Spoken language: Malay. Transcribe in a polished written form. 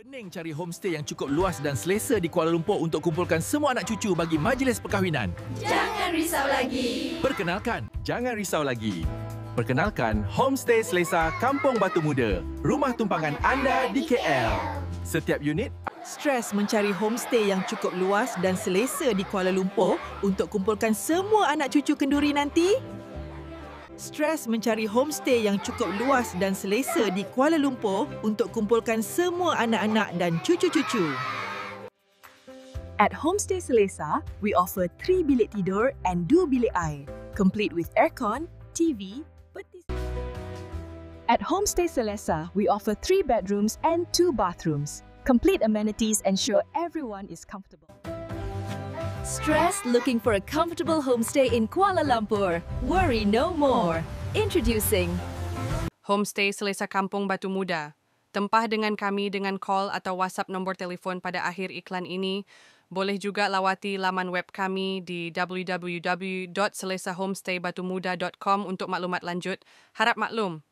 Pening cari homestay yang cukup luas dan selesa di Kuala Lumpur untuk kumpulkan semua anak cucu bagi majlis perkahwinan. Jangan risau lagi. Perkenalkan, jangan risau lagi. Perkenalkan, Homestay Selesa Kampung Batu Muda, rumah tumpangan anda di KL. Setiap unit Stres mencari homestay yang cukup luas dan selesa di Kuala Lumpur untuk kumpulkan semua anak cucu kenduri nanti? Stres mencari homestay yang cukup luas dan selesa di Kuala Lumpur untuk kumpulkan semua anak-anak dan cucu-cucu. At Homestay Selesa, we offer 3 bilik tidur and 2 bilik air, complete with aircon, TV, peti. At Homestay Selesa, we offer 3 bedrooms and 2 bathrooms. Complete amenities ensure everyone is comfortable. Stressed looking for a comfortable homestay in Kuala Lumpur? Worry no more. Introducing Homestay Selesa Kampung Batu Muda. Tempah dengan kami dengan call atau WhatsApp nombor telefon pada akhir iklan ini. Boleh juga lawati laman web kami di www.selesahomestaybatumuda.com untuk maklumat lanjut. Harap maklum.